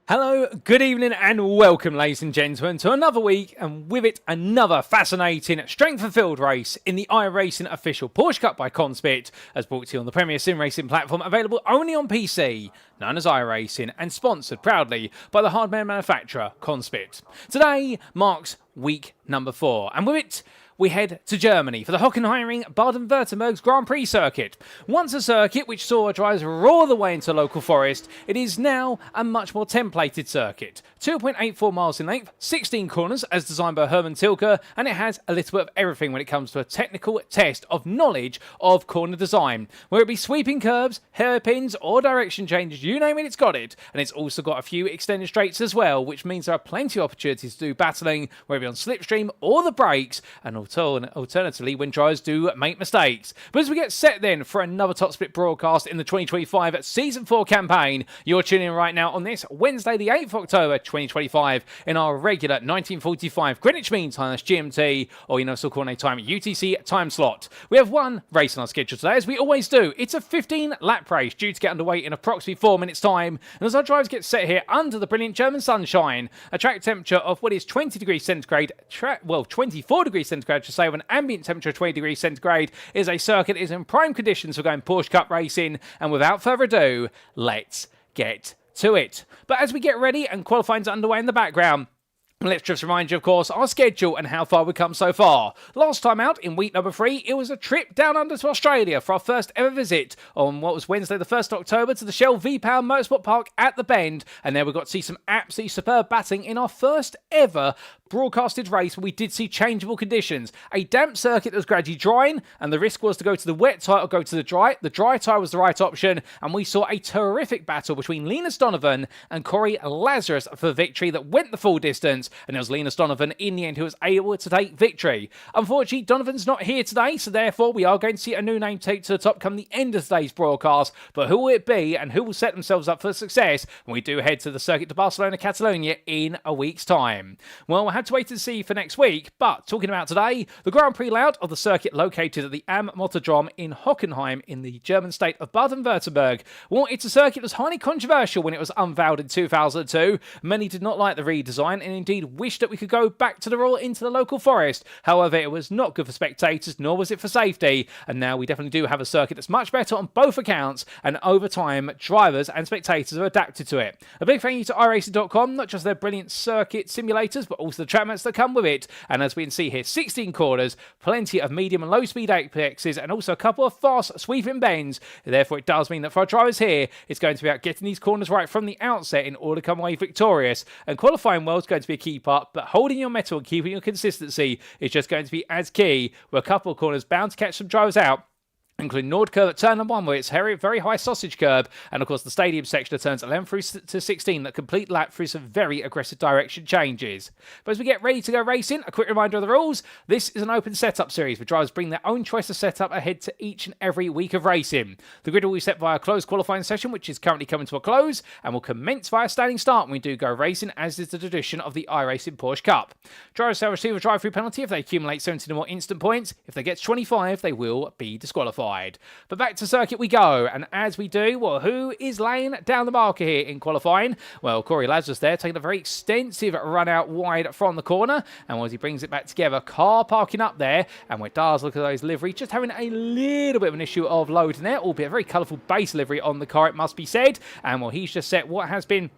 Hello, good evening and welcome ladies and gentlemen to another week and with it another fascinating strength-filled race in the iRacing official Porsche Cup by CONSPIT, as brought to you on the premier sim racing platform available only on PC, known as iRacing, and sponsored proudly by the hardware manufacturer CONSPIT. Today marks week number 4 and with it we head to Germany for the Hockenheimring Baden-Württemberg's Grand Prix circuit. Once a circuit which saw our drivers roar the way into local forest, it is now a much more templated circuit. 2.84 miles in length, 16 corners as designed by Hermann Tilke, and it has a little bit of everything when it comes to a technical test of knowledge of corner design. Whether it be sweeping curbs, hairpins or direction changes, you name it, it's got it. And it's also got a few extended straights as well, which means there are plenty of opportunities to do battling, whether it be on slipstream or the brakes, and alternatively when drivers do make mistakes. But as we get set then for another top split broadcast in the 2025 Season 4 campaign, you're tuning in right now on this Wednesday the 8th of October 2025 in our regular 1945 Greenwich Mean Time, that's GMT, or Universal Coordinate Time UTC time slot. We have one race on our schedule today, as we always do. It's a 15 lap race due to get underway in approximately 4 minutes time, and as our drivers get set here under the brilliant German sunshine, a track temperature of what is 20 degrees centigrade, 24 degrees centigrade to say, with an ambient temperature of 20 degrees centigrade, is a circuit that is in prime conditions for going Porsche Cup racing. And without further ado, let's get to it. But as we get ready and qualifying's underway in the background, let's just remind you, of course, our schedule and how far we've come so far. Last time out, in week number 3, it was a trip down under to Australia for our first ever visit on what was Wednesday the 1st of October to the Shell V-Power Motorsport Park at the Bend. And there we got to see some absolutely superb battling in our first ever broadcasted race where we did see changeable conditions. A damp circuit that was gradually drying, and the risk was to go to the wet tyre or go to the dry. The dry tyre was the right option, and we saw a terrific battle between Linus Donovan and Corey Lazarus for victory that went the full distance, and it was Linus Donovan in the end who was able to take victory. Unfortunately, Donovan's not here today, so therefore we are going to see a new name take to the top come the end of today's broadcast. But who will it be, and who will set themselves up for success when we do head to the circuit to Barcelona, Catalonia in a week's time? Well, we'll have to wait and see for next week, but talking about today, the Grand Prix layout of the circuit located at the Am Mottodrom in Hockenheim in the German state of Baden-Württemberg. Well, it's a circuit that was highly controversial when it was unveiled in 2002. Many did not like the redesign and indeed wished that we could go back to the roll into the local forest. However, it was not good for spectators, nor was it for safety, and now we definitely do have a circuit that's much better on both accounts, and over time, drivers and spectators are adapted to it. A big thank you to iRacing.com, not just their brilliant circuit simulators, but also the track mats that come with it. And as we can see here, 16 corners, plenty of medium and low speed apexes, and also a couple of fast sweeping bends. Therefore, it does mean that for our drivers here, it's going to be about getting these corners right from the outset in order to come away victorious. And qualifying well is going to be a key part, but holding your mettle and keeping your consistency is just going to be as key. We're a couple of corners bound to catch some drivers out, including Nord curve at turn number 1, where it's very high sausage curb, and of course the stadium section of turns 11 through to 16 that complete lap through some very aggressive direction changes. But as we get ready to go racing, a quick reminder of the rules. This is an open setup series where drivers bring their own choice of setup ahead to each and every week of racing. The grid will be set via a closed qualifying session, which is currently coming to a close, and will commence via a standing start when we do go racing, as is the tradition of the iRacing Porsche Cup. Drivers shall receive a drive-through penalty if they accumulate 17 or more instant points. If they get 25, they will be disqualified. But back to circuit we go, and as we do, well, who is laying down the marker here in qualifying? Well, Corey Lazarus there, taking a very extensive run out wide from the corner, and as he brings it back together, car parking up there, and it does look at those livery, just having a little bit of an issue of loading there, albeit a very colourful base livery on the car, it must be said, and well, he's just set what has been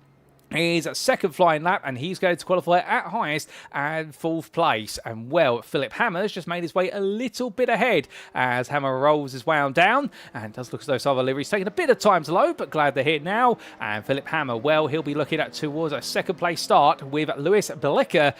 his second flying lap, and he's going to qualify at highest and 4th place. And well, Philip Hammer's just made his way a little bit ahead as Hammer rolls his way on down, and does look as though some other liveries taking a bit of time to load, but glad they're here now. And Philip Hammer, well, he'll be looking at towards a 2nd place start with Lewis Belica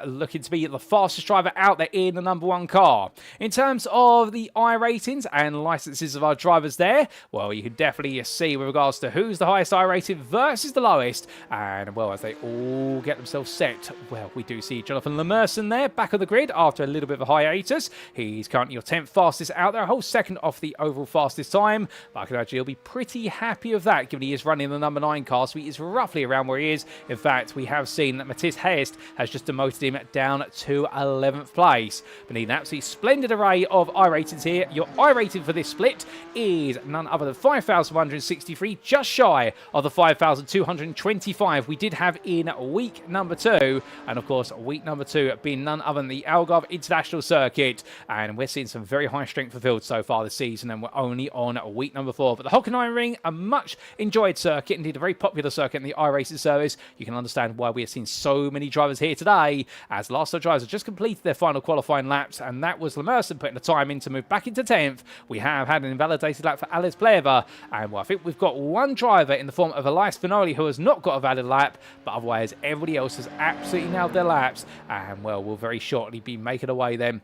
looking to be the fastest driver out there in the number 1 car. In terms of the I ratings and licenses of our drivers there, well, you can definitely see with regards to who's the highest I rated versus the lowest. And well, as they all get themselves set, well, we do see Jonathan Lemerson there back on the grid after a little bit of a hiatus. He's currently your 10th fastest out there, a whole second off the overall fastest time, but I can imagine he'll be pretty happy with that given he is running the number 9 car, so he is roughly around where he is. In fact, we have seen that Matthias Hest has just demoted him down to 11th place. But an absolutely splendid array of I ratings here. Your I rating for this split is none other than 5,163, just shy of the 5,200 racing 25 we did have in week number 2. And of course, week number 2 being none other than the Algarve International Circuit. And we're seeing some very high strength of field so far this season, and we're only on week number 4. But the Hockenheimring, a much enjoyed circuit, indeed a very popular circuit in the iRacing service. You can understand why we are seeing so many drivers here today, as the last two drivers have just completed their final qualifying laps, and that was Lemerson putting the time in to move back into 10th. We have had an invalidated lap for Alice Pleva, and well, I think we've got one driver in the form of Elias Finoli who has not got a valid lap, but otherwise everybody else has absolutely nailed their laps, and well, we'll very shortly be making away then.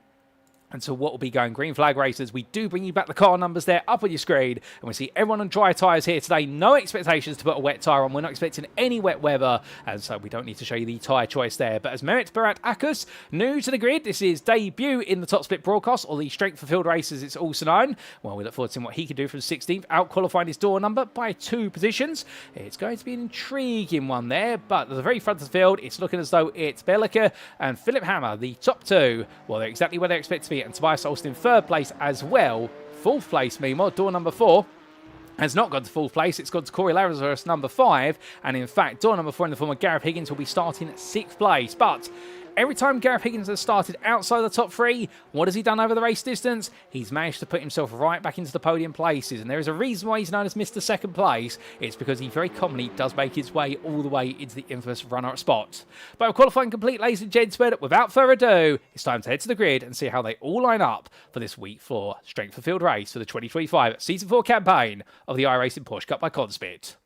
And so what will be going green flag racers, we do bring you back the car numbers there up on your screen. And we see everyone on dry tyres here today. No expectations to put a wet tyre on. We're not expecting any wet weather. And so we don't need to show you the tyre choice there. But as Merit Barat Akus, new to the grid, this is debut in the top split broadcast, or the strength for field races it's also known. Well, we look forward to seeing what he can do from 16th, out qualifying his door number by 2 positions. It's going to be an intriguing one there. But at the very front of the field, it's looking as though it's Bellica and Philip Hammer, the top 2. Well, they're exactly where they expect to be. And Tobias Olsen in 3rd place as well. 4th place, meanwhile, door number 4 has not gone to 4th place. It's gone to Corey Lazarus, number 5. And in fact, door number 4 in the form of Gareth Higgins will be starting 6th place. But every time Gareth Higgins has started outside the top 3, what has he done over the race distance? He's managed to put himself right back into the podium places. And there is a reason why he's known as Mr. Second Place. It's because he very commonly does make his way all the way into the infamous runner-up spot. But with qualifying complete, ladies and gentlemen, without further ado, it's time to head to the grid and see how they all line up for this week 4 Strength for Field race for the 2025 Season 4 campaign of the iRacing Porsche Cup by CONSPIT.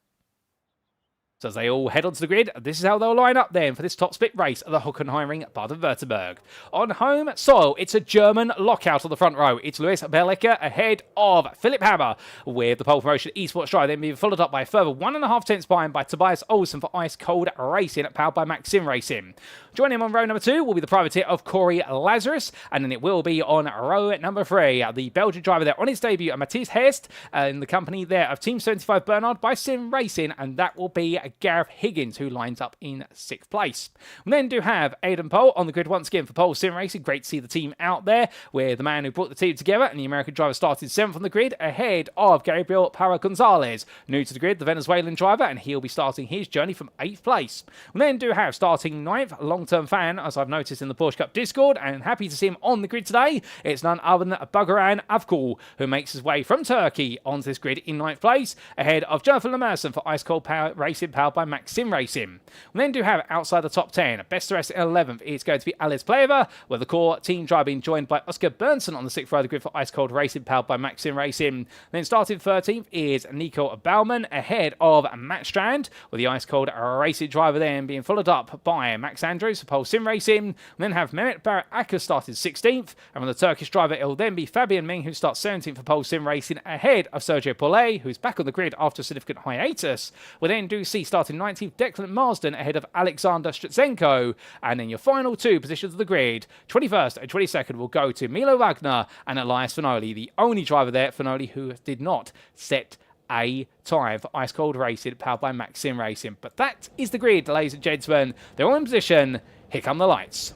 So as they all head onto the grid, this is how they'll line up then for this top split race at the Hockenheimring, Baden-Württemberg. On home soil, it's a German lockout on the front row. It's Luis Bellica ahead of Philip Hammer, with the pole promotion eSports drive then being followed up by a further 1.5 tenths behind by Tobias Olsen for Ice Cold Racing, powered by Maxim Racing. Joining him on row number 2 will be the privateer of Corey Lazarus, and then it will be on row number 3, the Belgian driver there on his debut, Matthias Hest, in the company there of Team 75 Bernard by Sim Racing, and that will be Gareth Higgins, who lines up in 6th place. We then do have Aidan Pohl on the grid once again for Pole Sim Racing. Great to see the team out there, where the man who brought the team together and the American driver started 7th on the grid, ahead of Gabriel Para Gonzalez. New to the grid, the Venezuelan driver, and he'll be starting his journey from 8th place. We then do have starting 9th, long-term fan, as I've noticed in the Porsche Cup Discord, and happy to see him on the grid today. It's none other than Bagaran Avkul, who makes his way from Turkey onto this grid in 9th place, ahead of Jonathan Lemerson for Ice Cold Racing, powered by Maxim Racing. We then do have outside the top 10, best rest in 11th, it's going to be Alice Pleva, with the core team driver being joined by Oscar Bernson on the 6th row of the grid for Ice Cold Racing, powered by Maxim Racing. Then starting 13th is Nico Baumann, ahead of Matt Strand, with the Ice Cold Racing driver then being followed up by Max Andrews for Pole Sim Racing. We then have Mehmet Barat Akar started 16th, and from the Turkish driver it will then be Fabian Ming, who starts 17th for Pole Sim Racing, ahead of Sergio Paulet, who's back on the grid after a significant hiatus. We then do see starting 19th Declan Marsden ahead of Alexander Stritzenko. And then your final 2 positions of the grid, 21st and 22nd, will go to Milo Wagner and Elias Finoli, the only driver there, Finoli, who did not set a time for Ice Cold Racing, powered by Maxim Racing. But that is the grid, ladies and gentlemen. They're all in position. Here come the lights.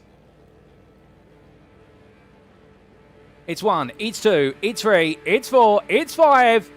It's 1, it's 2, it's 3, it's 4, it's 5.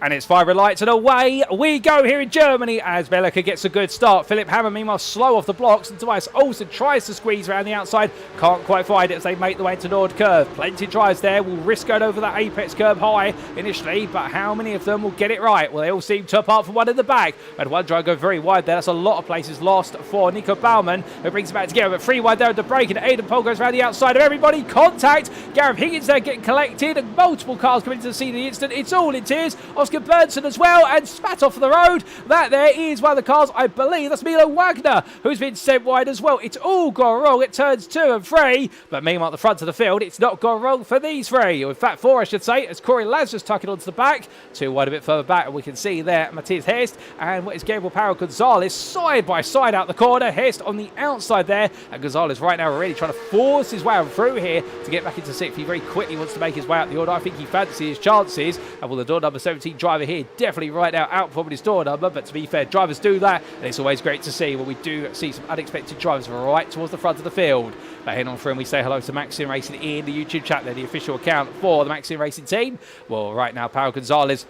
And it's 5 red lights, and away we go here in Germany as Bellica gets a good start. Philip Hammer, meanwhile, slow off the blocks, and Tobias Olsen tries to squeeze around the outside. Can't quite find it as they make the way into Nord Curve. Plenty of drives there. Will risk going over that apex curve high initially, but how many of them will get it right? Well, they all seem to, apart from one in the back. Had one drive go very wide there. That's a lot of places lost for Nico Baumann, who brings it back together. But 3 wide there at the break, and Aidan Pohl goes around the outside of everybody. Contact. Gareth Higgins there getting collected, and multiple cars coming into the scene in the instant. It's all in tears. Oscar Bernson as well, and spat off the road. That there is one of the cars, I believe that's Milo Wagner, who's been sent wide as well. It's all gone wrong at turns 2 and 3, but meanwhile at the front of the field, it's not gone wrong for these 3. In fact, 4, I should say, as Corey Lazarus tucking onto the back. 2 wide a bit further back, and we can see there Matthias Hest and what is Gabriel Para Gonzalez side by side out the corner. Hest on the outside there, and Gonzalez right now already trying to force his way through here to get back into 6th. He very quickly wants to make his way out the order. I think he fancies his chances, and will the door number 17 driver here definitely right now outperforming his door number. But to be fair, drivers do that, and it's always great to see when we do see some unexpected drivers right towards the front of the field. But heading on through, and we say hello to Maxim Racing in the YouTube chat there, the official account for the Maxim Racing team. Well, right now, Para Gonzalez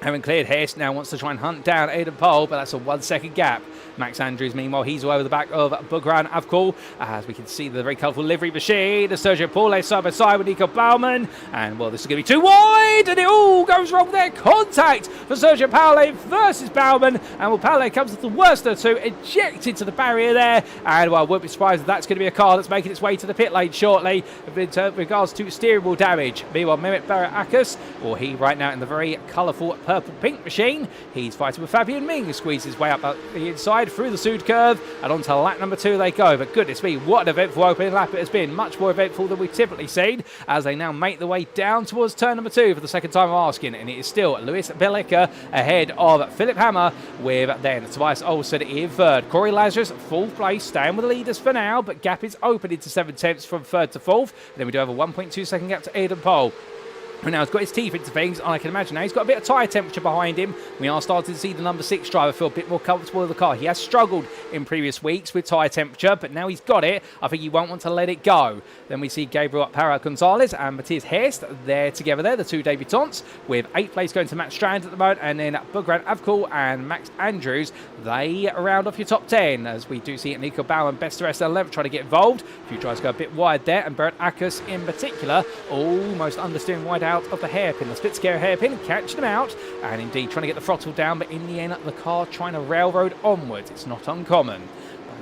Having cleared Hess, now wants to try and hunt down Aidan Pole, but that's a 1 second gap. Max Andrews, meanwhile, he's all over the back of Bugran Avkul. As we can see the very colourful livery machine. Sergio Paule side by side with Nico Baumann. And, well, this is going to be too wide, and it all goes wrong there. Contact for Sergio Paule versus Baumann. And, well, Paule comes with the worst of the two, ejected to the barrier there. And, well, I won't be surprised if that's going to be a car that's making its way to the pit lane shortly in regards to steering wheel damage. Meanwhile, Mehmet Barakas, or he right now in the very colourful purple-pink machine. He's fighting with Fabian Ming, who squeezes his way up the inside through the Sud curve, and onto lap number 2 they go. But goodness me, what an eventful opening lap it has been. Much more eventful than we've typically seen, as they now make their way down towards turn number 2 for the second time of asking. And it is still Lewis Belica ahead of Philip Hammer, with then Tobias Olsen in third. Corey Lazarus, 4th place, staying with the leaders for now, but gap is open into 7/10 from 3rd to 4th. And then we do have a 1.2 second gap to Aidan Pole. And now he's got his teeth into things, and I can imagine now he's got a bit of tyre temperature behind him. We are starting to see the number 6 driver feel a bit more comfortable with the car. He has struggled in previous weeks with tyre temperature, but now he's got it. I think he won't want to let it go. Then we see Gabriel Para-Gonzalez and Matthias Hest. They're together there, the two debutants, with 8th place going to Matt Strand at the moment, and then Bugran Avkul and Max Andrews. They round off your top 10, as we do see Nico Baumann, best the rest of the 11th, trying to get involved. A few tries go a bit wide there, and Bert Ackers in particular, almost understeering wide out of the hairpin. The split scare hairpin, catching them out, and indeed trying to get the throttle down, but in the end, the car trying to railroad onwards. It's not uncommon.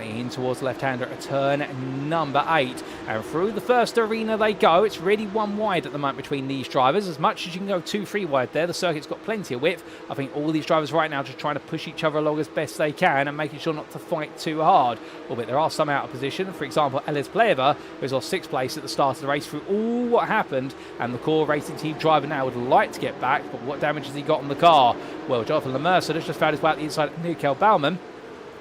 In towards the left-hander at turn number 8, and through the first arena they go. It's really one wide at the moment between these drivers. As much as you can go 2-3 wide there, the circuit's got plenty of width. I think all these drivers right now just trying to push each other along as best they can and making sure not to fight too hard. Albeit there are some out of position. For example, Ellis Pleva, who's lost 6th place at the start of the race through all what happened, and the core racing team driver now would like to get back, but what damage has he got on the car? Well, Jonathan Lemerson has just found his way out the inside of Nico Baumann.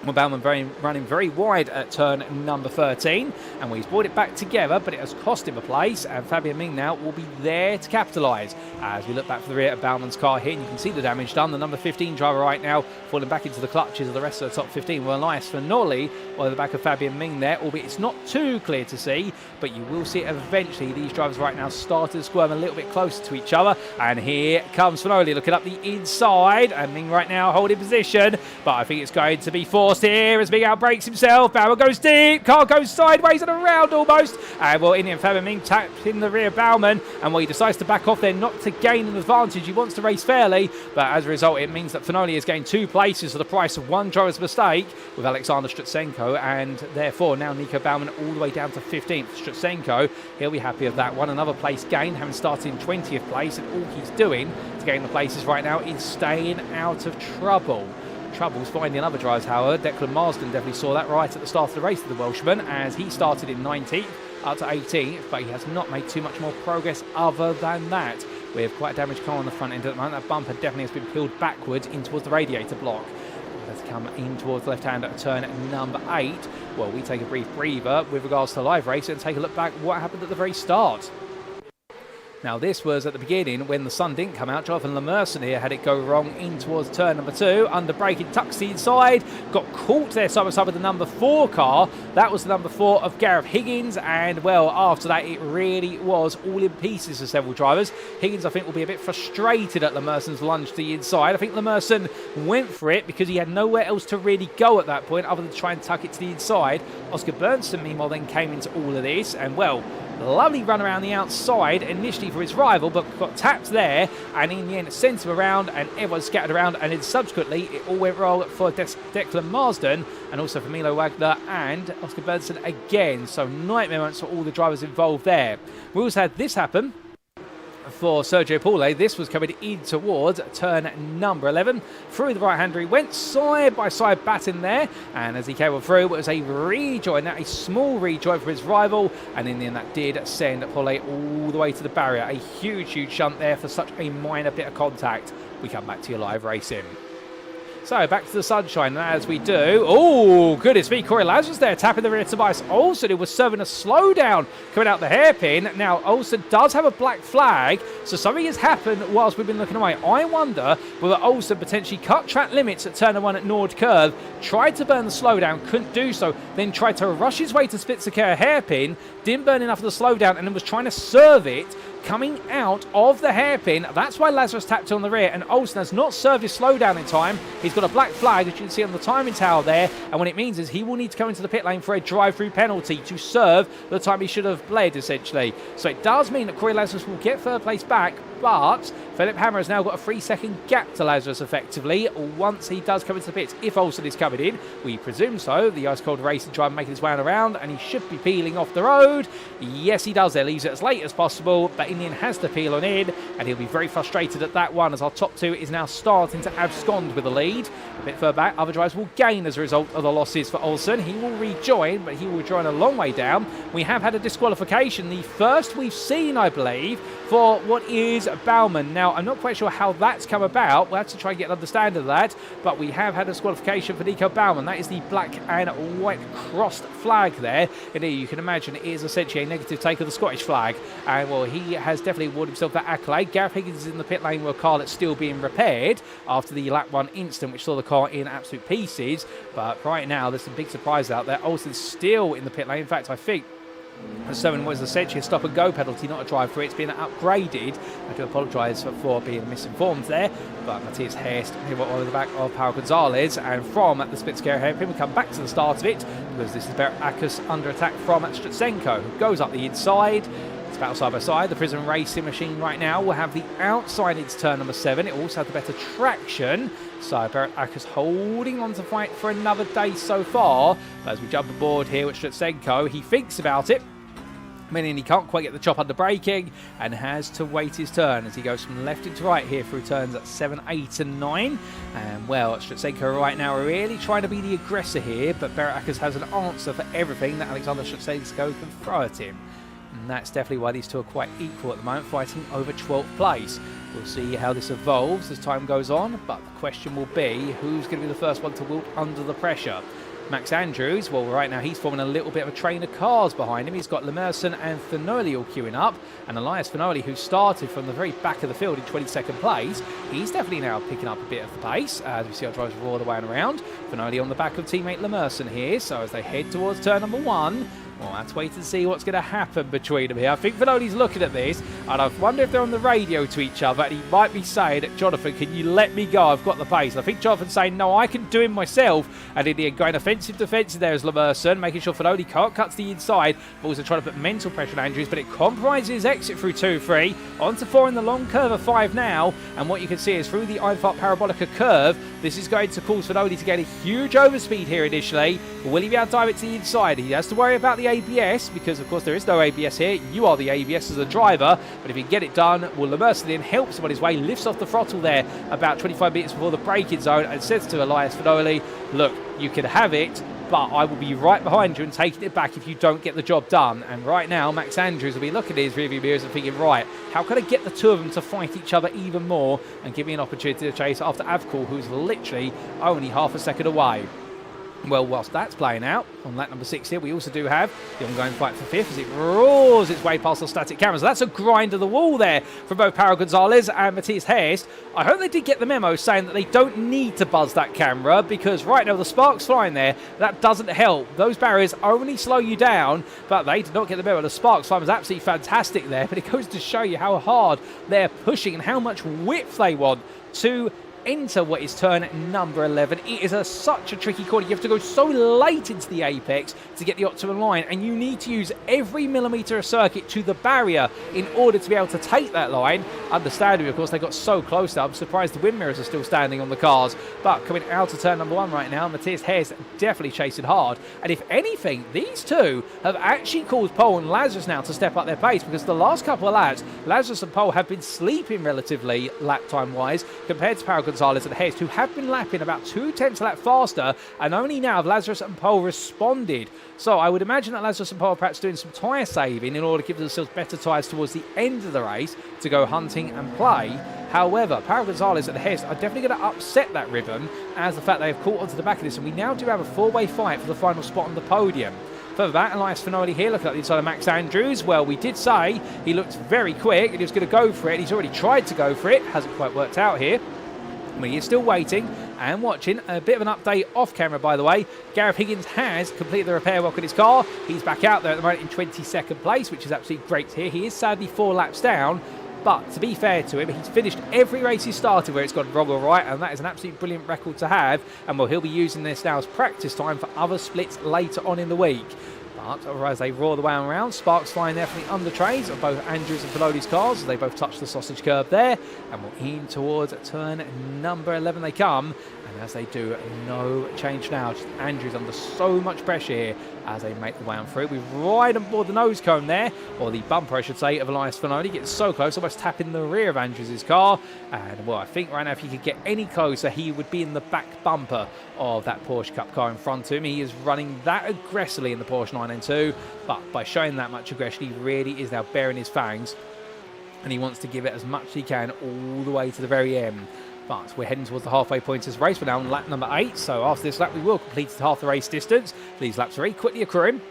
Well, Baumann running very wide at turn number 13, and he's brought it back together, but it has cost him a place, and Fabian Ming now will be there to capitalise. As we look back for the rear of Baumann's car here, and you can see the damage done. The number 15 driver right now falling back into the clutches of the rest of the top 15. Well, nice for Nolly on the back of Fabian Ming there, albeit it's not too clear to see, but you will see eventually these drivers right now start to squirm a little bit closer to each other. And here comes Fanoli looking up the inside, and Ming right now holding position, but I think it's going to be forced here as Ming outbrakes himself. Bauer goes deep, car goes sideways and around almost, and well, Indian Fabian Ming tapped in the rear of Baumann, and well, he decides to back off there, not to gain an advantage. He wants to race fairly, but as a result it means that Fanoli has gained 2 places for the price of one driver's mistake with Alexander Strutsenko, and therefore now Nico Baumann all the way down to 15th. Strutsenko, he'll be happy with that one. Another place gained, having started in 20th place, and all he's doing to gain the places right now is staying out of trouble. Troubles finding other drivers, however. Declan Marsden definitely saw that right at the start of the race to the Welshman, as he started in 19th up to 18th, but he has not made too much more progress other than that. We have quite a damaged car on the front end at the moment. That bumper definitely has been peeled backwards in towards the radiator block. Let's come in towards the left hand at turn number 8. Well, we take a brief breather with regards to live race and take a look back at what happened at the very start. Now, this was at the beginning when the sun didn't come out. Jonathan Lemerson here had it go wrong in towards turn number 2. Under braking, tucks the inside. Got caught there side by side with the number 4 car. That was the number 4 of Gareth Higgins. And, well, after that, it really was all in pieces for several drivers. Higgins, I think, will be a bit frustrated at Lemerson's lunge to the inside. I think Lemerson went for it because he had nowhere else to really go at that point other than try and tuck it to the inside. Oscar Bernstein, meanwhile, then came into all of this. And, well, lovely run around the outside initially for his rival, but got tapped there, and in the end it sent him around and everyone scattered around, and then subsequently it all went wrong for Declan Marsden and also for Milo Wagner and Oscar Bernstein again. So nightmare moments for all the drivers involved there. We also had this happen for Sergio Paule. This was coming in towards turn number 11. Through the right-hander he went, side by side batting there, and as he came through it was a rejoin, a small rejoin for his rival, and in the end that did send Paule all the way to the barrier. A huge shunt there for such a minor bit of contact. We come back to your live racing. So back to the sunshine, and as we do, oh goodness me, Corey Lazarus there tapping the rear to Tobias Olsen, who was serving a slowdown coming out the hairpin. Now Olsen does have a black flag, so something has happened whilst we've been looking away. I wonder whether Olsen potentially cut track limits at turn 1 at Nord Curve, tried to burn the slowdown, couldn't do so, then tried to rush his way to Spitzer hairpin, didn't burn enough of the slowdown, and then was trying to serve it coming out of the hairpin. That's why Lazarus tapped on the rear, and Olsen has not served his slowdown in time. He's got a black flag, as you can see on the timing tower there, and what it means is he will need to go into the pit lane for a drive-through penalty to serve the time he should have bled, essentially. So it does mean that Corey Lazarus will get third place back, but Philip Hammer has now got a 3-second gap to Lazarus effectively once he does come into the pits. If Olsen is coming in, we presume so. The ice cold racing driver making his way around, and he should be peeling off the road. Yes, he does there. Leaves it as late as possible, but Indian has to peel on in, and he'll be very frustrated at that one as our top two is now starting to abscond with the lead. A bit further back, other drivers will gain as a result of the losses for Olsen. He will rejoin, but he will join a long way down. We have had a disqualification, the first we've seen, I believe, for what is Baumann. Now, I'm not quite sure how that's come about. We'll have to try and get an understanding of that, but we have had a disqualification for Nico Baumann. That is the black and white crossed flag there. And you can imagine it is essentially a negative take of the Scottish flag. And, well, he has definitely awarded himself that accolade. Gareth Higgins is in the pit lane with a car that's still being repaired after the lap 1 incident, which saw the car in absolute pieces. But right now, there's some big surprises out there. Olsen's still in the pit lane. In fact, I think Someone was essentially a stop-and-go penalty, not a drive-through. It's been upgraded. I do apologise for being misinformed there. But Matthias Hest hit over the back of Paulo Gonzalez. And from the split-scare hairpin, we come back to the start of it, because this is Berat Akus under attack from Stutsenko, who goes up the inside. It's battle side by side. The Prism Racing machine right now will have the outside into turn number 7. It also has the better traction. So Berat Akus holding on to fight for another day so far. But as we jump aboard here with Stutsenko, he thinks about it, meaning he can't quite get the chop under braking and has to wait his turn as he goes from left into right here through turns at 7, 8 and 9. And well, Stutsenko right now are really trying to be the aggressor here, but Berat Akus has an answer for everything that Alexander Stutsenko can throw at him. And that's definitely why these two are quite equal at the moment, fighting over 12th place. We'll see how this evolves as time goes on, but the question will be, who's going to be the first one to wilt under the pressure? Max Andrews, well, right now he's forming a little bit of a train of cars behind him. He's got Lemerson and Fenoli all queuing up. And Elias Fenoli, who started from the very back of the field in 22nd place, he's definitely now picking up a bit of the pace as we see our drivers roar the way around. Fenoli on the back of teammate Lemerson here. So as they head towards turn number 1, well, let's wait and see what's going to happen between them here. I think Fenoli's looking at this, and I wonder if they're on the radio to each other, and he might be saying, Jonathan, can you let me go? I've got the pace. And I think Jonathan's saying, no, I can do it myself. And in the end, going offensive defensive there is Lemerson, making sure Fenoli can't cut to the inside, but also trying to put mental pressure on Andrews, but it compromises his exit through 2, 3, onto 4 in the long curve of 5 now. And what you can see is through the Einfahrt Parabolica curve, this is going to cause Fenoli to gain a huge overspeed here initially. Will he be able to dive it to the inside? He has to worry about the ABS, because of course there is no ABS here. You are the ABS as a driver, but if he can get it done, well, Lemerson then helps him on his way, lifts off the throttle there about 25 meters before the braking zone, and says to Elias Fenoli, look, you can have it, but I will be right behind you and taking it back if you don't get the job done. And right now, Max Andrews will be looking at his rearview mirrors and thinking, right, how can I get the two of them to fight each other even more and give me an opportunity to chase after Avkul, who's literally only half a second away. Well, whilst that's playing out, on lap number 6 here, we also do have the ongoing fight for 5th as it roars its way past the static cameras. That's a grind of the wall there from both Paulo Gonzalez and Matthias Hest. I hope they did get the memo saying that they don't need to buzz that camera, because right now the sparks flying there, that doesn't help. Those barriers only slow you down, but they did not get the memo. The sparks flying was absolutely fantastic there, but it goes to show you how hard they're pushing and how much width they want to enter what is turn number 11. It is such a tricky corner. You have to go so late into the apex to get the optimum line, and you need to use every millimetre of circuit to the barrier in order to be able to take that line. Understandably, of course, they got so close now. I'm surprised the wind mirrors are still standing on the cars. But coming out of turn number 1 right now, Matthias Hess definitely chasing hard. And if anything, these two have actually caused Pole and Lazarus now to step up their pace, because the last couple of laps, Lazarus and Pole have been sleeping relatively lap time wise compared to Paulo Gonzalez and Hest, who have been lapping about 2 tenths a lap faster, and only now have Lazarus and Pole responded. So I would imagine that Lazarus and Pole are perhaps doing some tyre saving in order to give themselves better tyres towards the end of the race to go hunting and play. However, Paulo Gonzalez and Hest are definitely going to upset that rhythm, as the fact they have caught onto the back of this, and we now do have a 4-way fight for the final spot on the podium. Further back, Elias Fenoli here, looking at the inside of Max Andrews. Well, we did say he looked very quick and he was going to go for it. He's already tried to go for it, hasn't quite worked out here. He is still waiting, and watching. A bit of an update off camera, by the way. Gareth Higgins has completed the repair work on his car. He's back out there at the moment in 22nd place, which is absolutely great to hear. He is sadly 4 laps down, but to be fair to him, he's finished every race he started where it's gone wrong or right, and that is an absolutely brilliant record to have. And well, he'll be using this now as practice time for other splits later on in the week. But as they roar the way around, sparks flying there from the under trays of both Andrews and Filoli's cars as they both touch the sausage curb there. And we're in towards turn number 11 they come. And as they do, no change now. Just Andrews under so much pressure here as they make the way on through. We right on board the nose cone there, or the bumper I should say, of Elias Finoli. Gets so close, almost tapping the rear of Andrews' car. And well, I think right now if he could get any closer, he would be in the back bumper of that Porsche Cup car in front of him. He is running that aggressively in the Porsche 992, but by showing that much aggression, he really is now baring his fangs, and he wants to give it as much as he can all the way to the very end. But we're heading towards the halfway point of this race. We're now on lap number 8, so after this lap we will complete half the race distance. These laps are very quickly accruing.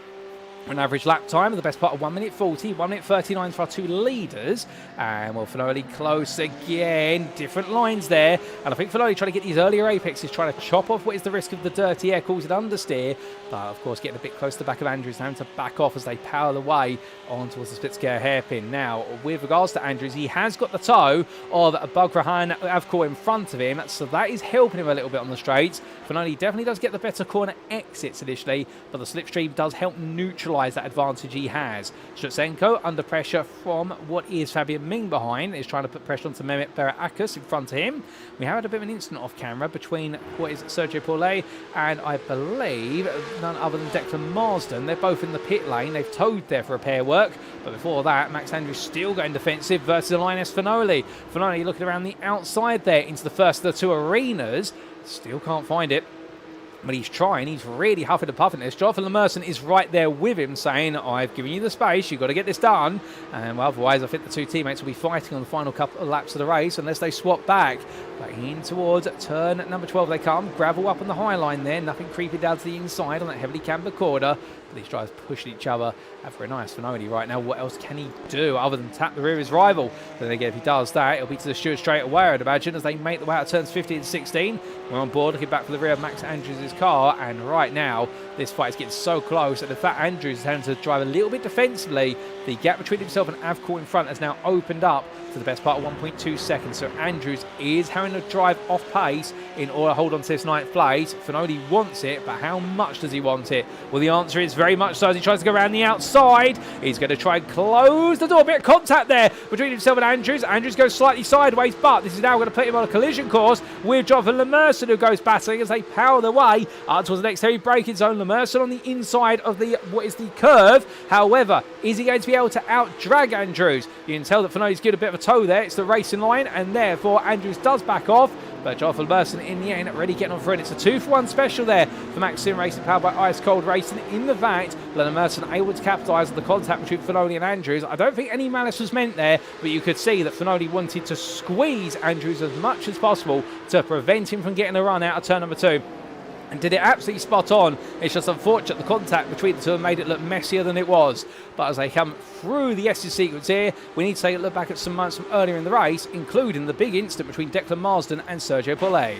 An average lap time of the best part of 1 minute 40, 1 minute 39 for our 2 leaders. And well, Finoli close again, different lines there. And I think Finoli trying to get these earlier apexes, trying to chop off what is the risk of the dirty air, causing understeer. But of course, getting a bit close to the back of Andrews, having to back off as they power the way on towards the split scare hairpin. Now, with regards to Andrews, he has got the toe of Bagrahan Avcor in front of him, so that is helping him a little bit on the straights. Finoli definitely does get the better corner exits initially, but the slipstream does help neutralise that advantage he has. Shutsenko under pressure from what is Fabian Ming behind, is trying to put pressure onto Mehmet Berakus in front of him. We have had a bit of an incident off camera between what is Sergio Paulet and I believe none other than Declan Marsden. They're both in the pit lane. They've towed there for repair work, but before that Max Andrews still going defensive versus Linus Finoli. Finoli looking around the outside there into the first of the 2 arenas. Still can't find it, but he's trying. He's really huffing and puffing this. Jonathan Lemerson is right there with him saying, I've given you the space, you've got to get this done. And well, otherwise I think the 2 teammates will be fighting on the final couple of laps of the race unless they swap back. But in towards turn number 12 they come. Gravel up on the high line there, nothing creeping down to the inside on that heavily cambered corner. But these drivers pushing each other. And for a nice Finoli right now, what else can he do other than tap the rear of his rival? But then again, if he does that, it'll be to the steward straight away, I'd imagine, as they make the way out of turns 15 and 16. We're on board, looking back for the rear of Max Andrews' car, and right now, this fight is getting so close, and in fact, Andrews is having to drive a little bit defensively. The gap between himself and Avcor in front has now opened up to the best part of 1.2 seconds, so Andrews is having to drive off pace in order to hold on to this 9th place. Finoli wants it, but how much does he want it? Well, the answer is very much so as he tries to go around the outside. He's going to try and close the door. A bit of contact there between himself and Andrews. Andrews goes slightly sideways, but this is now going to put him on a collision course with Jonathan Lemerson, who goes battling as they power their way up towards the next heavy braking zone. Lemerson on the inside of the curve. However, is he going to be able to out-drag Andrews? You can tell that Finoli's given a bit of a toe there. It's the racing line, and therefore Andrews does back off. But Jonathan Lemerson in the end really getting on through it. It's a 2-for-1 special there for Max Sim Racing, powered by Ice Cold Racing. In the fact, Lemerson able to capitalise on the contact between Finoli and Andrews. I don't think any malice was meant there, but you could see that Finoli wanted to squeeze Andrews as much as possible to prevent him from getting a run out of turn number 2. And did it absolutely spot on. It's just unfortunate the contact between the 2 made it look messier than it was. But as they come through the SC sequence here, we need to take a look back at some moments from earlier in the race, including the big incident between Declan Marsden and Sergio Paulet.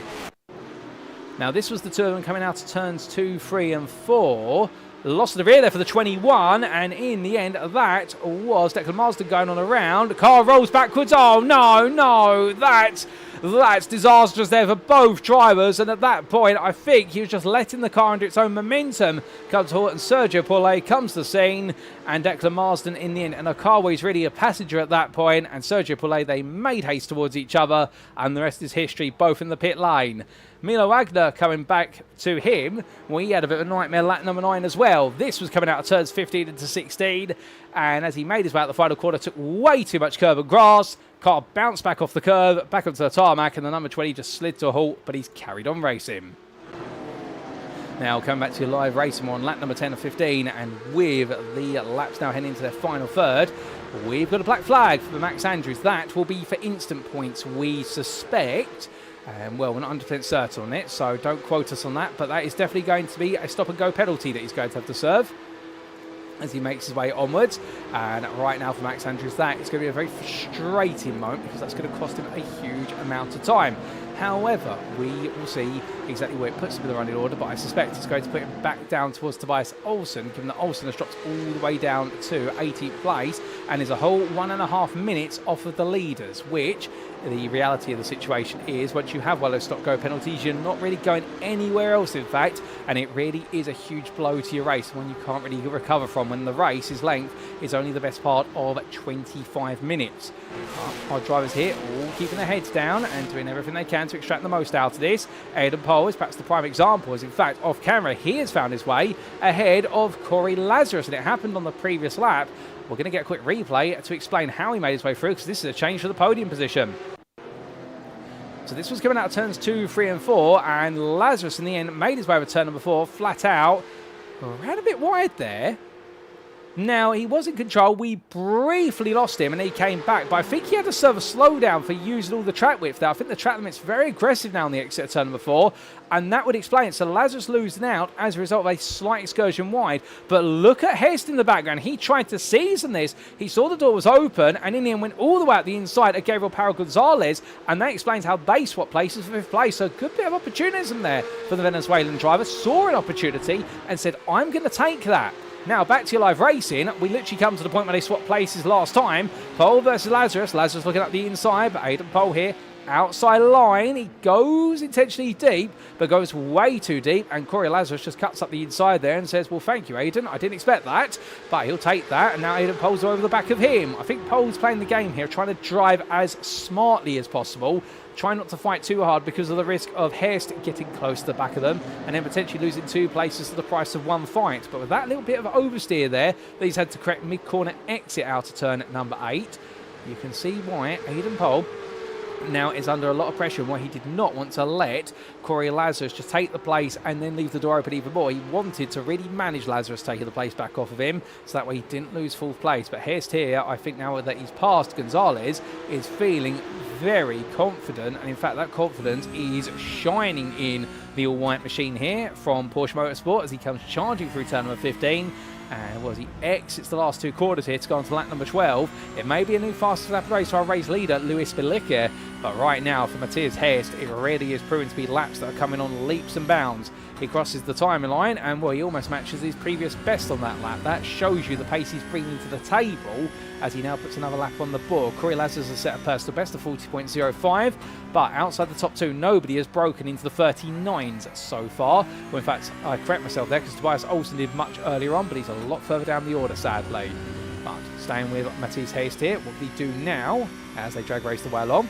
Now, this was the 2 of them coming out of turns 2, 3 and 4. Lost the rear there for the 21, and in the end, that was Declan Marsden going on around. The car rolls backwards. Oh, no, that's disastrous there for both drivers, and at that point, I think he was just letting the car under its own momentum come to halt, and Sergio Paulet comes to the scene, and Declan Marsden in the end, and Okawa is really a passenger at that point, and Sergio Paulet, they made haste towards each other, and the rest is history, both in the pit lane. Milo Wagner coming back to him. Well, he had a bit of a nightmare lap number 9 as well. This was coming out of turns 15 into 16. And as he made his way out the final quarter, took way too much curb and grass. Car bounced back off the curve, back onto the tarmac, and the number 20 just slid to a halt, but he's carried on racing. Now, coming back to your live racing, we're on lap number 10 of 15, and with the laps now heading into their final third, we've got a black flag for Max Andrews. That will be for instant points, we suspect. Well, we're not 100% certain on it, so don't quote us on that, but that is definitely going to be a stop-and-go penalty that he's going to have to serve as he makes his way onwards. And right now for Max Andrews, that is going to be a very frustrating moment because that's going to cost him a huge amount of time. However, we will see exactly where it puts him in the running order, but I suspect it's going to put him back down towards Tobias Olsen, given that Olsen has dropped all the way down to 18th place and is a whole 1.5 minutes off of the leaders, which the reality of the situation is once you have one of those stop-go penalties, you're not really going anywhere else, in fact, and it really is a huge blow to your race, one you can't really recover from when the race's length is only the best part of 25 minutes. Our drivers here all keeping their heads down and doing everything they can to extract the most out of this. Aidan Pohl is perhaps the prime example, as in fact off camera he has found his way ahead of Corey Lazarus, and it happened on the previous lap. We're going to get a quick replay to explain how he made his way through, because this is a change for the podium position. So this was coming out of turns 2, 3 and 4, and Lazarus in the end made his way over turn number 4 flat out. Ran a bit wide there. Now, he was in control. We briefly lost him and he came back, but I think he had to serve a slowdown for using all the track width there. I think the track limit's very aggressive now on the exit of turn number 4, and that would explain it. So Lazarus losing out as a result of a slight excursion wide. But look at Hest in the background. He tried to season this. He saw the door was open and in the end went all the way out the inside of Gabriel Parra Gonzalez, and that explains how they swapped places for 5th place. So a good bit of opportunism there for the Venezuelan driver. Saw an opportunity and said, I'm going to take that. Now, back to your live racing. We literally come to the point where they swapped places last time. Pohl versus Lazarus. Lazarus looking up the inside, but Aidan Pohl here, outside line. He goes intentionally deep, but goes way too deep. And Corey Lazarus just cuts up the inside there and says, well, thank you, Aidan. I didn't expect that, but he'll take that. And now Aidan Pohl's over the back of him. I think Pohl's playing the game here, trying to drive as smartly as possible. Try not to fight too hard because of the risk of Hest getting close to the back of them and then potentially losing 2 places to the price of 1 fight. But with that little bit of oversteer there, he's had to correct mid-corner exit out of turn at number 8. You can see why Aidan Pohl now is under a lot of pressure and why he did not want to let Corey Lazarus just take the place and then leave the door open even more. He wanted to really manage Lazarus taking the place back off of him, so that way he didn't lose 4th place. But Hest here, I think now that he's passed Gonzalez, is feeling very confident, and in fact that confidence is shining in the all-white machine here from Porsche Motorsport as he comes charging through turn number 15. And as he exits the last 2 quarters here to go on to lap number 12, it may be a new fastest lap race for our race leader, Luis Felice. But right now, for Matthias Hest, it really is proving to be laps that are coming on leaps and bounds. He crosses the timing line, and well, he almost matches his previous best on that lap. That shows you the pace he's bringing to the table as he now puts another lap on the board. Corey Lazarus has set a personal best of 40.05, but outside the top 2, nobody has broken into the 39s so far. Well, in fact, I correct myself there because Tobias Olsen did much earlier on, but he's a lot further down the order, sadly. But staying with Matthias Hest here, what we do now as they drag race the way along.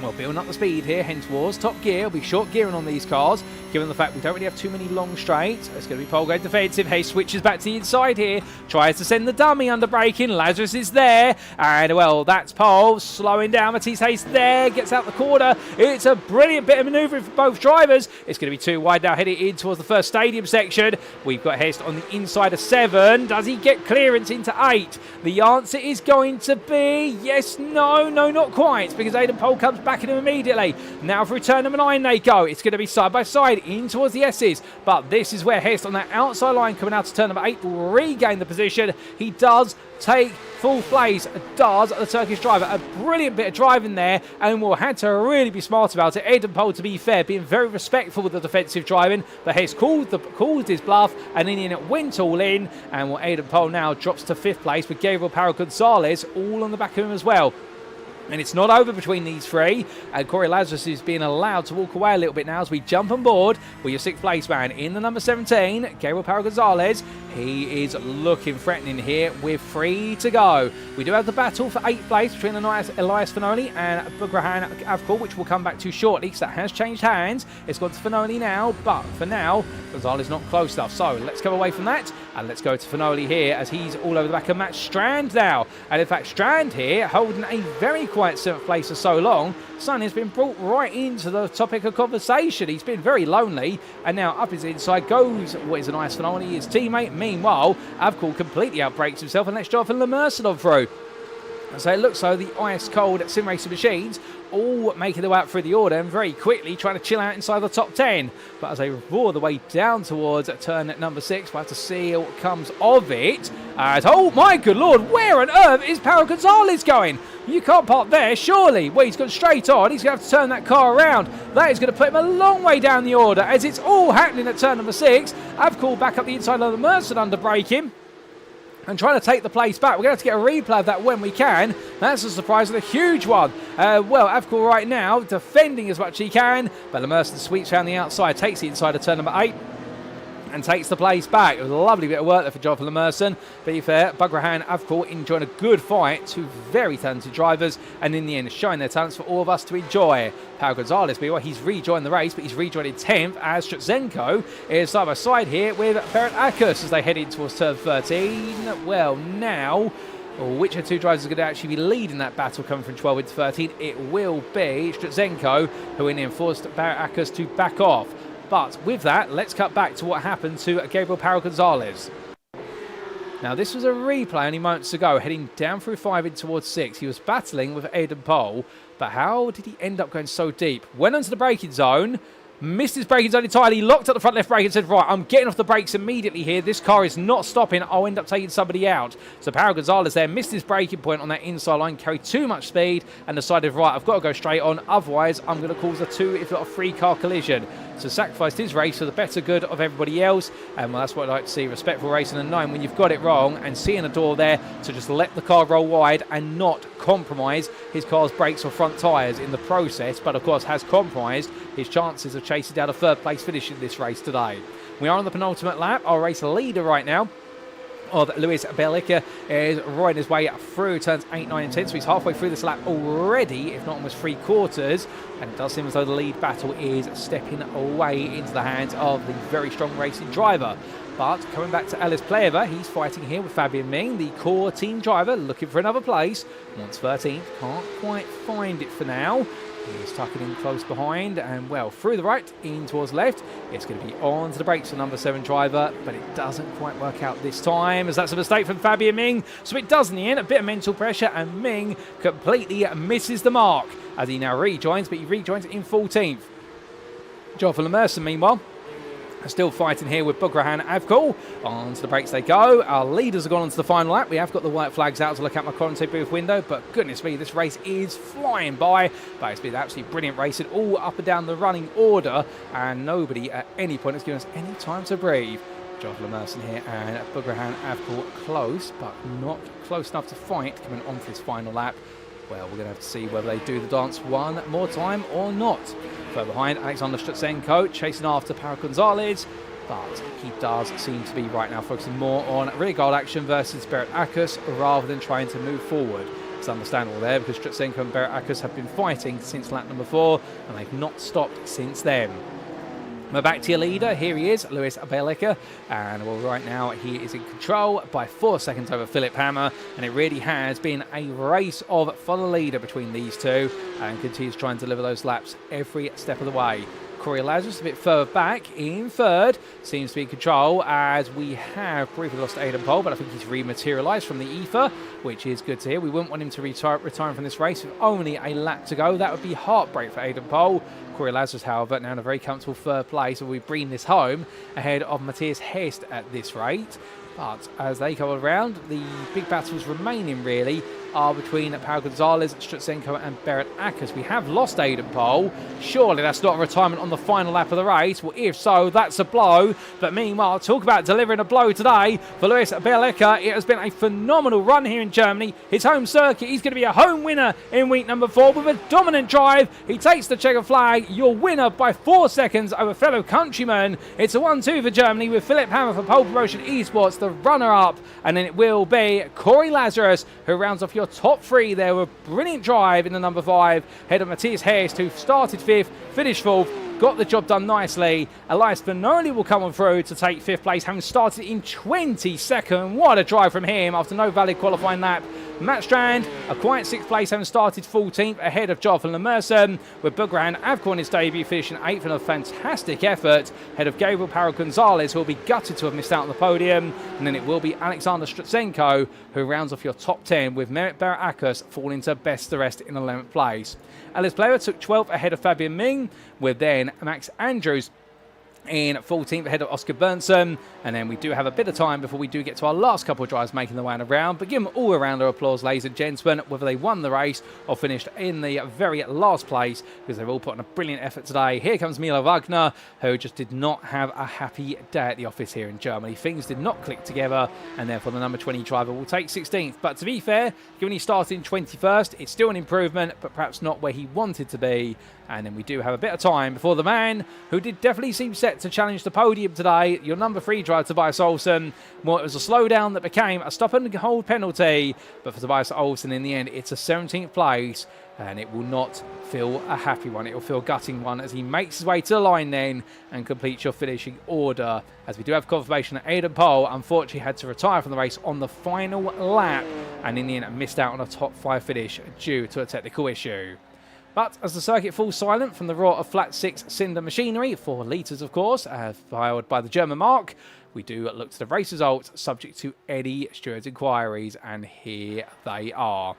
Well, building up the speed here, heading towards top gear. We'll be short gearing on these cars, given the fact we don't really have too many long straights. It's going to be Pohl going defensive. Hayes switches back to the inside here, tries to send the dummy under braking. Lazarus is there, and well, that's Pohl slowing down. Matthias Hayes there, gets out the corner. It's a brilliant bit of manoeuvring for both drivers. It's going to be too wide now, heading in towards the first stadium section. We've got Hest on the inside of 7. Does he get clearance into 8? The answer is going to be yes, no, not quite, because Aidan Pohl comes back in him immediately. Now through turn number 9 they go. It's going to be side by side in towards the S's, but this is where Hest on that outside line coming out to turn number 8 will regain the position. He does take full place, does the Turkish driver. A brilliant bit of driving there, and will had to really be smart about it. Aidan Pohl, to be fair, being very respectful with the defensive driving, but Hest called his bluff, and in the end it went all in, and well, Aidan Pohl now drops to 5th place with Gabriel Parra Gonzalez all on the back of him as well. And it's not over between these 3. And Corey Lazarus is being allowed to walk away a little bit now as we jump on board with your 6th place man in the number 17, Gabriel Parra Gonzalez. He is looking threatening here with 3 to go. We do have the battle for 8th place between Elias Fanoli and Bugrahan Avkor, which we'll come back to shortly because that has changed hands. It's gone to Fanoli now, but for now, Gonzalez not close enough. So let's come away from that and let's go to Fanoli here as he's all over the back of Matt Strand now. And in fact, Strand here holding a very quiet 7th place for so long. Son has been brought right into the topic of conversation. He's been very lonely, and now up his inside goes what is a nice Fanoli, his teammate. Meanwhile, Avkor completely outbreaks himself and lets Jonathan Lemerson on through. So it looks like the ice-cold sim racing machines all making their way up through the order and very quickly trying to chill out inside the top 10. But as they roar the way down towards turn at number 6, we'll have to see what comes of it. As, oh my good lord, where on earth is Paulo Gonzalez going? You can't park there, surely. Well, he's gone straight on. He's going to have to turn that car around. That is going to put him a long way down the order as it's all happening at turn number 6. I've called back up the inside of the Mercer under braking and trying to take the place back. We're going to have to get a replay of that when we can. That's a surprise and a huge one. Well, Avcor right now defending as much as he can, but Lemerson sweeps around the outside, takes the inside of turn number 8. And takes the place back. It was a lovely bit of work there for Jonathan Lemerson. Be fair, Bugrahan, Avcor enjoying a good fight. Two very talented drivers, and in the end, showing their talents for all of us to enjoy. Paulo Gonzalez, he's rejoined the race, but he's rejoined in 10th as Stratzenko is side by side here with Berat Akus as they head in towards turn 13. Well, now, which of two drivers are going to actually be leading that battle coming from 12 into 13? It will be Stratzenko, who in the end forced Berat Akus to back off. But with that, let's cut back to what happened to Gabriel Paulo Gonzalez. Now, this was a replay only moments ago, heading down through 5 in towards 6. He was battling with Aidan Pole, but how did he end up going so deep? Went onto the braking zone, missed his braking zone entirely, locked at the front left brake and said, right, I'm getting off the brakes immediately here. This car is not stopping. I'll end up taking somebody out. So Paulo Gonzalez there missed his braking point on that inside line, carried too much speed and decided, right, I've got to go straight on. Otherwise, I'm going to cause a 2, if not a 3-car collision. So sacrificed his race for the better good of everybody else. And well, that's what I like to see. Respectful racing and knowing when you've got it wrong and seeing a door there to just let the car roll wide and not compromise his car's brakes or front tyres in the process, but of course has compromised his chances of chasing down a 3rd place finish in this race today. We are on the penultimate lap. Our race leader right now of Luis Belica is riding his way through turns 8, 9 and 10, so he's halfway through this lap already, if not almost 3/4, and it does seem as though the lead battle is stepping away into the hands of the very strong racing driver. But coming back to Alice Pleva, he's fighting here with Fabian Ming, the core team driver, looking for another place. Wants 13th, can't quite find it for now. He's tucking in close behind and, well, through the right, in towards the left. It's going to be on to the brakes for number 7 driver, but it doesn't quite work out this time as that's a mistake from Fabian Ming. So it does in the end, a bit of mental pressure, and Ming completely misses the mark as he now rejoins, but he rejoins in 14th. Jonathan Lemerson, meanwhile, still fighting here with Bugrahan Avcor. Onto the brakes they go. Our leaders have gone onto the final lap. We have got the white flags out to look out my commentary booth window, but goodness me, this race is flying by. But it's been absolutely brilliant racing, all up and down the running order, and nobody at any point has given us any time to breathe. Jonathan Lemerson here and Bugrahan Avcor close, but not close enough to fight coming onto this final lap. Well, we're going to have to see whether they do the dance one more time or not. Further behind, Alexander Stratzenko chasing after Paulo Gonzalez, but he does seem to be right now focusing more on rear guard action versus Berat Akus rather than trying to move forward. It's understandable there because Stratzenko and Berat Akus have been fighting since lap number 4 and they've not stopped since then. We're back to your leader. Here he is, Luis Belica, and well, right now he is in control by 4 seconds over Philip Hammer, and it really has been a race of for the leader between these two, and continues trying to deliver those laps every step of the way. Corey Lazarus a bit further back in 3rd, seems to be in control as we have briefly lost Aidan Pole, but I think he's rematerialised from the ether, which is good to hear. We wouldn't want him to retire from this race with only a lap to go. That would be heartbreak for Aidan Pole. Corey Lazarus, however, now in a very comfortable 3rd place, and we bring this home ahead of Matthias Hest at this rate. But as they come around, the big battles remaining really are between Paulo Gonzalez, Stratzenko and Berat Akus. We have lost Aidan Pole. Surely that's not a retirement on the final lap of the race. Well, if so, that's a blow. But meanwhile, talk about delivering a blow today for Luis Belica. It has been a phenomenal run here in Germany. His home circuit, he's going to be a home winner in week number 4 with a dominant drive. He takes the checker flag. Your winner by 4 seconds over fellow countryman. It's a 1-2 for Germany with Philip Hammer for Pole Promotion Esports, the runner-up. And then it will be Corey Lazarus who rounds off your top 3 there with a brilliant drive in the number 5. Head of Matthias Hest, who started 5th, finished 4th, got the job done nicely. Elias Benoli will come on through to take 5th place, having started in 22nd. What a drive from him after no valid qualifying lap Matt Strand, a quiet 6th place, having started 14th ahead of Jonathan Lemerson, with Bugrahan Avcorn his debut, finishing 8th in a fantastic effort, ahead of Gabriel Parra-Gonzalez, who will be gutted to have missed out on the podium. And then it will be Alexander Strutsenko, who rounds off your top 10, with Mehmet Barakas falling to best the rest in 11th place. Alice Blair took 12th ahead of Fabian Ming, with then Max Andrews in 14th ahead of Oscar Bernson. And then we do have a bit of time before we do get to our last couple of drivers making the way around. But give them all a round of applause, ladies and gentlemen, whether they won the race or finished in the very last place, because they've all put on a brilliant effort today. Here comes Milo Wagner, who just did not have a happy day at the office here in Germany. Things did not click together, and therefore the number 20 driver will take 16th. But to be fair, given he started in 21st, it's still an improvement, but perhaps not where he wanted to be. And then we do have a bit of time before the man who did definitely seem set to challenge the podium today, your number 3 driver, Tobias Olsen. Well, it was a slowdown that became a stop and hold penalty, but for Tobias Olsen in the end, it's a 17th place, and it will not feel a happy one. It will feel a gutting one as he makes his way to the line then and completes your finishing order. As we do have confirmation that Aidan Pohl unfortunately had to retire from the race on the final lap, and in the end missed out on a top 5 finish due to a technical issue. But as the circuit falls silent from the roar of flat 6 cylinder machinery, 4 litres of course, powered by the German marque, we do look to the race results subject to Eddie Stewart's inquiries, and here they are.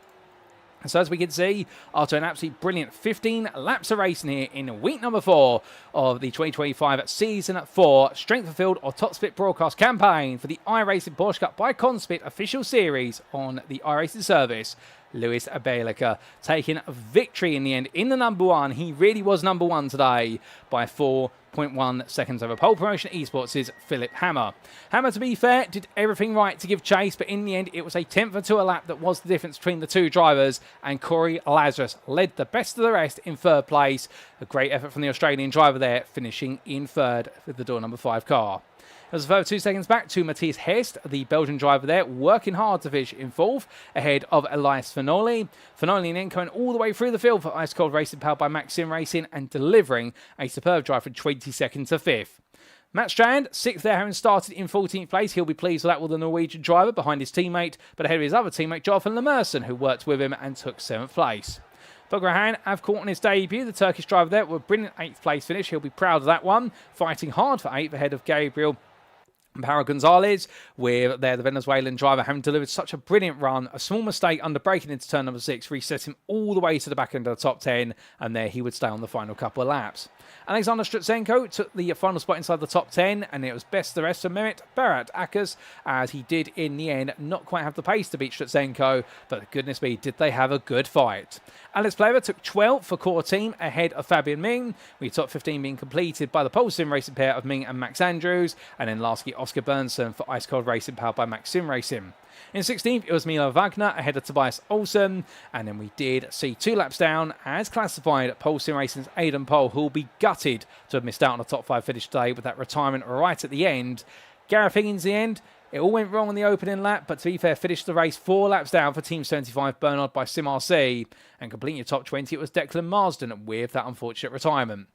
So as we can see, after an absolutely brilliant 15 laps of racing here in week number 4 of the 2025 Season 4 Strength of Field or Top Split broadcast campaign for the iRacing Porsche Cup by CONSPIT official series on the iRacing service, Lewis Bejleke taking a victory in the end in the number 1. He really was number 1 today by 4.1 seconds over Pole Promotion Esports' Philip Hammer. Hammer, to be fair, did everything right to give chase, but in the end it was a 10th or 2 a lap that was the difference between the 2 drivers, and Corey Lazarus led the best of the rest in 3rd place. A great effort from the Australian driver there, finishing in 3rd with the door number 5 car. There was a further 2 seconds back to Matthias Hest, the Belgian driver there, working hard to finish in 4th, ahead of Elias Fanoli. Fanoli then going all the way through the field for Ice Cold Racing, powered by Maxim Racing, and delivering a superb drive from 22nd to 5th. Matt Strand, 6th there, having started in 14th place. He'll be pleased with that, with the Norwegian driver behind his teammate, but ahead of his other teammate, Jonathan Lemerson, who worked with him and took 7th place. Bugrahan Avcorn on his debut, the Turkish driver there, with a brilliant 8th place finish. He'll be proud of that one, fighting hard for 8th ahead of Gabriel Parra-Gonzalez, with the Venezuelan driver having delivered such a brilliant run. A small mistake under braking into turn number 6 reset him all the way to the back end of the top 10, and there he would stay on the final couple of laps. Alexander Strutsenko took the final spot inside the top 10, and it was best the rest for Mehmet Barakas, as he did in the end not quite have the pace to beat Strutsenko, but goodness me, did they have a good fight. Alex Player took 12th for core team ahead of Fabian Ming, with top 15 being completed by the pole sim racing pair of Ming and Max Andrews, and then lastly Oscar Bernson for Ice Cold Racing, powered by Maxim Racing. In 16th, it was Milo Wagner ahead of Tobias Olsen, and then we did see 2 laps down as classified Pole Sim Racing's Aidan Pohl, who will be gutted to have missed out on a top 5 finish today with that retirement right at the end. Gareth Higgins, in the end, it all went wrong on the opening lap, but to be fair, finished the race 4 laps down for Team 75 Bernard by Sim RC, and completing your top 20, it was Declan Marsden with that unfortunate retirement.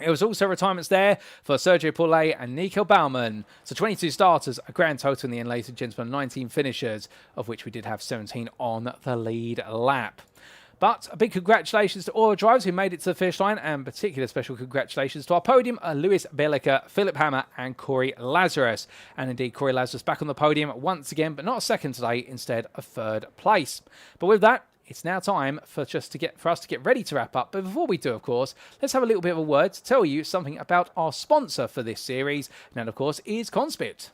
It was also retirements there for Sergio Paulet and Nico Baumann. So 22 starters, a grand total in the end, ladies and gentlemen, 19 finishers, of which we did have 17 on the lead lap. But a big congratulations to all the drivers who made it to the finish line, and particular special congratulations to our podium, Lewis Bejleke, Philip Hammer and Corey Lazarus. And indeed, Corey Lazarus back on the podium once again, but not a second today, instead of 3rd place. But with that, it's now time for us to get ready to wrap up. But before we do, of course, let's have a little bit of a word to tell you something about our sponsor for this series, and that, of course, is CONSPIT.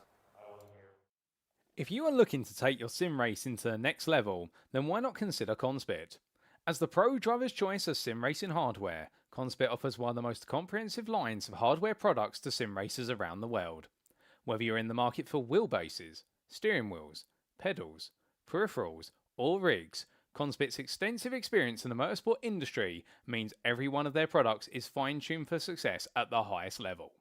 If you are looking to take your sim racing to the next level, then why not consider CONSPIT? As the pro driver's choice of sim racing hardware, CONSPIT offers one of the most comprehensive lines of hardware products to sim racers around the world. Whether you're in the market for wheelbases, steering wheels, pedals, peripherals, or rigs, CONSPIT's extensive experience in the motorsport industry means every one of their products is fine-tuned for success at the highest level.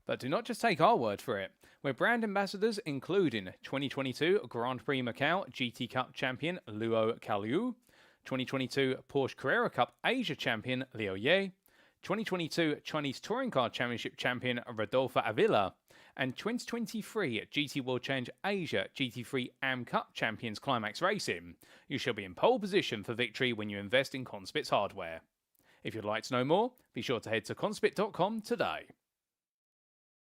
But do not just take our word for it. We're brand ambassadors including 2022 Grand Prix Macau GT Cup champion Luo Kaliu, 2022 Porsche Carrera Cup Asia champion Liu Ye, 2022 Chinese Touring Car Championship champion Rodolfo Avila, and 2023 GT World Challenge Asia GT3 Cup Champions Climax Racing. You shall be in pole position for victory when you invest in CONSPIT's hardware. If you'd like to know more, be sure to head to conspit.com today.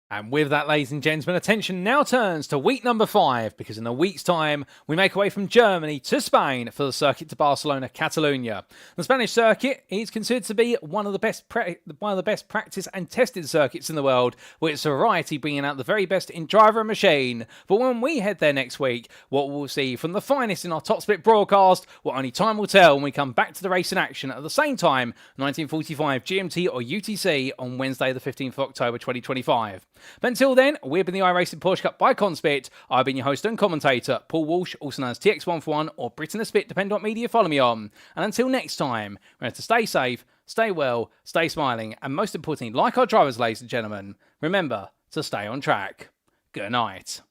And with that, ladies and gentlemen, attention now turns to week number 5, because in a week's time, we make our way from Germany to Spain for the circuit to Barcelona, Catalonia. The Spanish circuit is considered to be one of the best practice and tested circuits in the world, with its variety bringing out the very best in driver and machine. But when we head there next week, what we'll see from the finest in our top split broadcast, what only time will tell when we come back to the race in action at the same time, 1945 GMT or UTC on Wednesday the 15th of October 2025. But until then, we've been the iRacing Porsche Cup by CONSPIT. I've been your host and commentator, Paul Walsh, also known as TX141 or Britain the Spit, depending on what media you follow me on. And until next time, remember to stay safe, stay well, stay smiling, and most importantly, like our drivers, ladies and gentlemen, remember to stay on track. Good night.